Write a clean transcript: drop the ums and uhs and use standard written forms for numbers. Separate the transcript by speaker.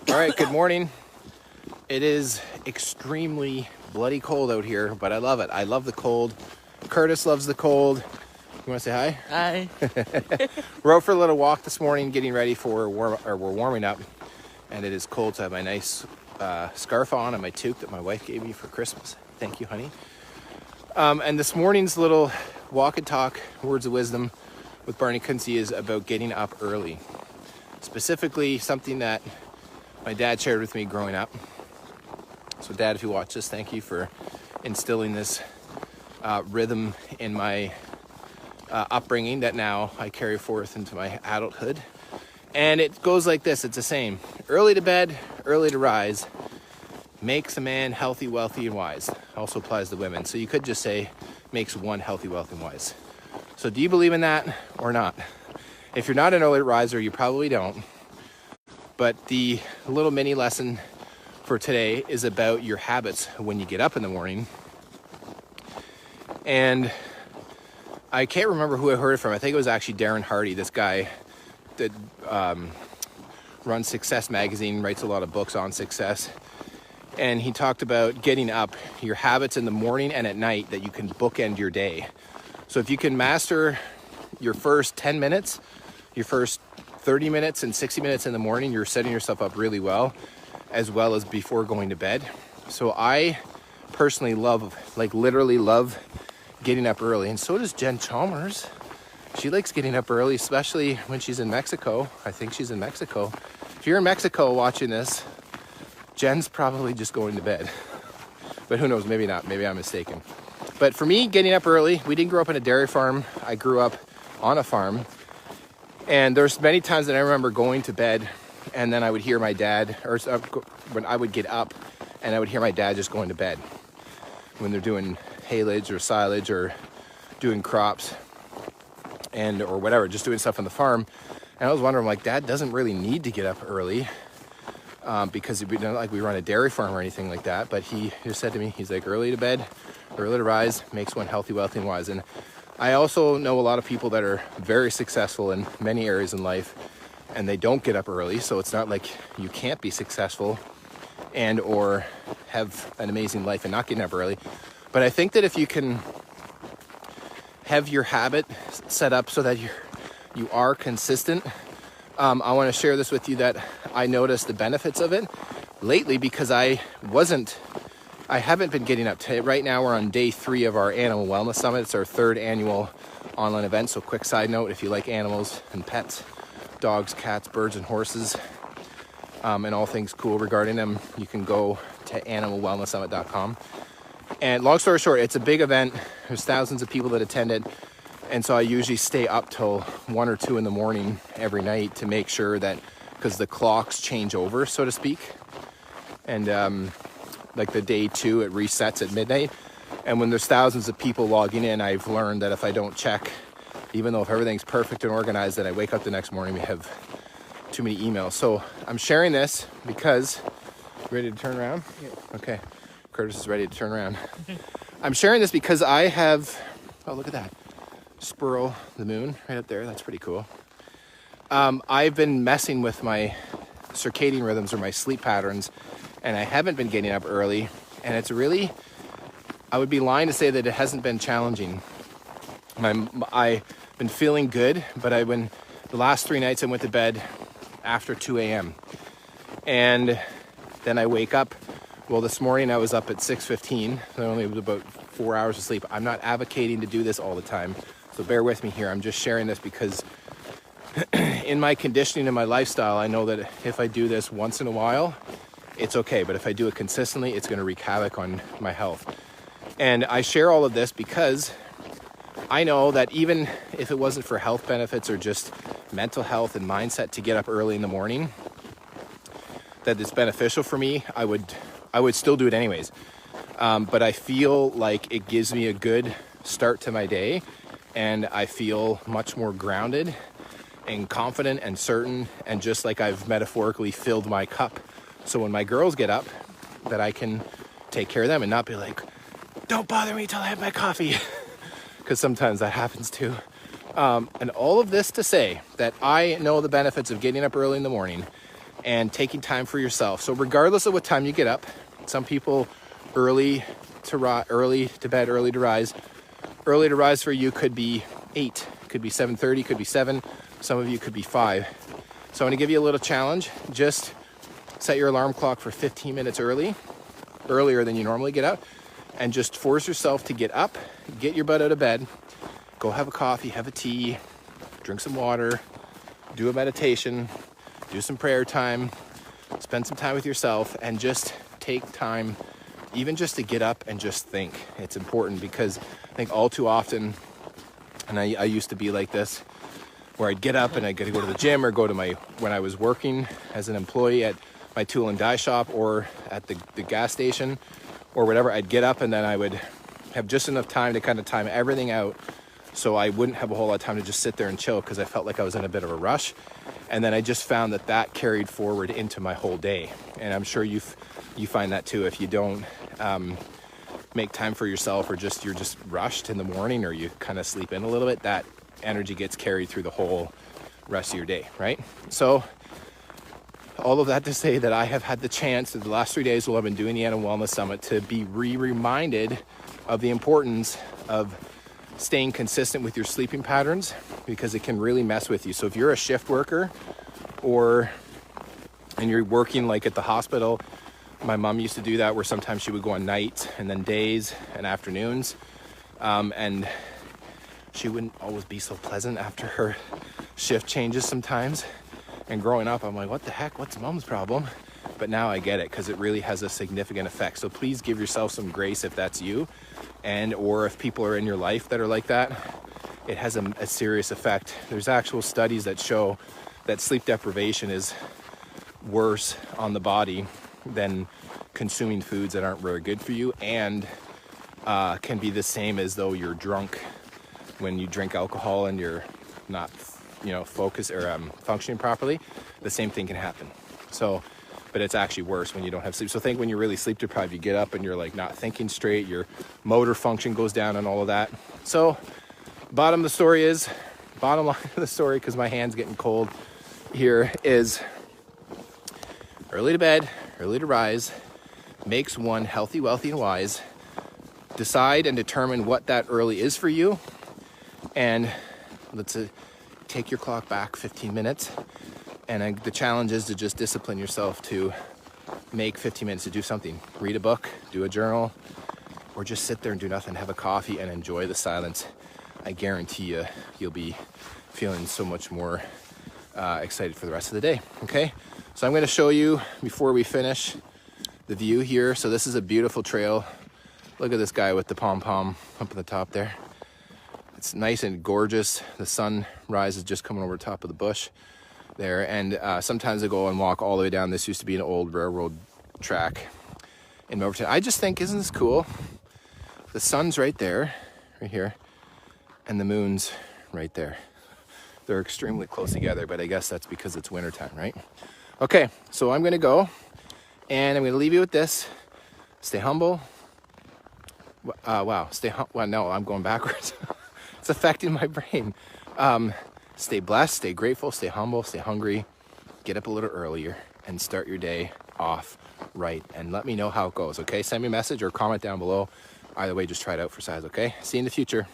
Speaker 1: All right, good morning. It is extremely bloody cold out here, but I love it. I love the cold. Curtis loves the cold. You want to say hi?
Speaker 2: Hi.
Speaker 1: We're out for a little walk this morning, getting ready for we're warming up, and it is cold. So I have my nice scarf on and my toque that my wife gave me for Christmas. Thank you, honey. And this morning's little walk and talk, words of wisdom with Barney Kunze is about getting up early. Specifically, something that my dad shared with me growing up. So Dad, if you watch this, thank you for instilling this rhythm in my upbringing that now I carry forth into my adulthood. And it goes like this, it's the same. Early to bed, early to rise, makes a man healthy, wealthy, and wise. Also applies to women. So you could just say, makes one healthy, wealthy, and wise. So do you believe in that or not? If you're not an early riser, you probably don't. But the little mini lesson for today is about your habits when you get up in the morning. And I can't remember who I heard it from. I think it was actually Darren Hardy, this guy that runs Success Magazine, writes a lot of books on success. And he talked about getting up, your habits in the morning and at night that you can bookend your day. So if you can master your first 10 minutes, your first 30 minutes and 60 minutes in the morning, you're setting yourself up really well as before going to bed. So I personally literally love getting up early. And so does Jen Chalmers. She likes getting up early, especially when she's in Mexico. I think she's in Mexico. If you're in Mexico watching this, Jen's probably just going to bed. But who knows, maybe not, maybe I'm mistaken. But for me, getting up early, we didn't grow up in a dairy farm. I grew up on a farm. And there's many times that I remember going to bed and then I would hear my dad, or when I would get up and I would hear my dad just going to bed when they're doing haylage or silage or doing crops or whatever, just doing stuff on the farm. And I was wondering, like, Dad doesn't really need to get up early because we don't like we run a dairy farm or anything like that. But he just said to me, he's like, early to bed, early to rise makes one healthy, wealthy, and wise. And I also know a lot of people that are very successful in many areas in life and they don't get up early. So it's not like you can't be successful and or have an amazing life and not getting up early. But I think that if you can have your habit set up so that you are consistent, I want to share this with you that I noticed the benefits of it lately because I haven't been getting up. Right now we're on day 3 of our Animal Wellness Summit. It's our 3rd annual online event. So quick side note, if you like animals and pets, dogs, cats, birds, and horses, and all things cool regarding them, you can go to animalwellnesssummit.com. And long story short, it's a big event. There's thousands of people that attend it. And so I usually stay up till 1 or 2 in the morning every night to make sure that, because the clocks change over, so to speak. And like the day 2, it resets at midnight. And when there's thousands of people logging in, I've learned that if I don't check, even though if everything's perfect and organized, then I wake up the next morning, we have too many emails. So I'm sharing this because, ready to turn around?
Speaker 2: Yeah.
Speaker 1: Okay. Curtis is ready to turn around. I'm sharing this because I have, oh, look at that. Squirrel, the moon right up there. That's pretty cool. I've been messing with my circadian rhythms or my sleep patterns, and I haven't been getting up early. And it's really, I would be lying to say that it hasn't been challenging. I've been feeling good, but the last 3 nights I went to bed after 2 a.m. And then I wake up. Well, this morning I was up at 6:15. I only was about 4 hours of sleep. I'm not advocating to do this all the time, so bear with me here. I'm just sharing this because in my conditioning and my lifestyle, I know that if I do this once in a while, it's okay. But if I do it consistently, it's going to wreak havoc on my health. And I share all of this because I know that even if it wasn't for health benefits or just mental health and mindset to get up early in the morning, that it's beneficial for me, I would still do it anyways. But I feel like it gives me a good start to my day, and I feel much more grounded and confident and certain, and just like I've metaphorically filled my cup. So when my girls get up, that I can take care of them and not be like, don't bother me till I have my coffee. Because sometimes that happens too. And all of this to say that I know the benefits of getting up early in the morning. and taking time for yourself. So regardless of what time you get up, some people early to bed, early to rise. Early to rise for you could be 8, could be 7:30, could be 7. Some of you could be 5. So I'm gonna give you a little challenge. Just set your alarm clock for 15 minutes earlier than you normally get up, and just force yourself to get up, get your butt out of bed, go have a coffee, have a tea, drink some water, do a meditation, do some prayer time, spend some time with yourself, and just take time even just to get up and just think. It's important, because I think all too often, and I used to be like this, where I'd get up and I'd gotta go to the gym or go to when I was working as an employee at my tool and die shop or at the gas station or whatever, I'd get up and then I would have just enough time to kind of time everything out so I wouldn't have a whole lot of time to just sit there and chill, because I felt like I was in a bit of a rush. And then I just found that carried forward into my whole day. And I'm sure you find that too. If you don't make time for yourself, or you're just rushed in the morning, or you kind of sleep in a little bit, that energy gets carried through the whole rest of your day, right? So all of that to say that I have had the chance the last 3 days while I've been doing the Animal Wellness Summit to be reminded of the importance of staying consistent with your sleeping patterns, because it can really mess with you. So if you're a shift worker and you're working like at the hospital, my mom used to do that, where sometimes she would go on nights and then days and afternoons, and she wouldn't always be so pleasant after her shift changes sometimes. And growing up, I'm like, what the heck? What's mom's problem? But now I get it, because it really has a significant effect. So please give yourself some grace if that's you, or if people are in your life that are like that. It has a serious effect. There's actual studies that show that sleep deprivation is worse on the body than consuming foods that aren't very good for you, and can be the same as though you're drunk when you drink alcohol and you're not focused or functioning properly. The same thing can happen. So, but it's actually worse when you don't have sleep. So think when you're really sleep deprived, you get up and you're like not thinking straight, your motor function goes down and all of that. So bottom line of the story, because my hand's getting cold here, is early to bed, early to rise makes one healthy, wealthy, and wise. Decide and determine what that early is for you, and let's take your clock back 15 minutes. And the challenge is to just discipline yourself to make 15 minutes to do something. Read a book, do a journal, or just sit there and do nothing, have a coffee and enjoy the silence. I guarantee you'll be feeling so much more excited for the rest of the day, okay? So I'm gonna show you, before we finish, the view here. So this is a beautiful trail. Look at this guy with the pom-pom up at the top there. It's nice and gorgeous. The sunrise is just coming over the top of the bush there. And sometimes I go and walk all the way down. This used to be an old railroad track in Milverton. I just think, isn't this cool? The sun's right there, right here, and the moon's right there. They're extremely close together, but I guess that's because it's wintertime, right? Okay, so I'm gonna go, and I'm gonna leave you with this. Stay humble. Wow, well, no, I'm going backwards. It's affecting my brain. Stay blessed, stay grateful, stay humble, stay hungry. Get up a little earlier and start your day off right. And let me know how it goes, okay? Send me a message or comment down below. Either way, just try it out for size, okay? See you in the future.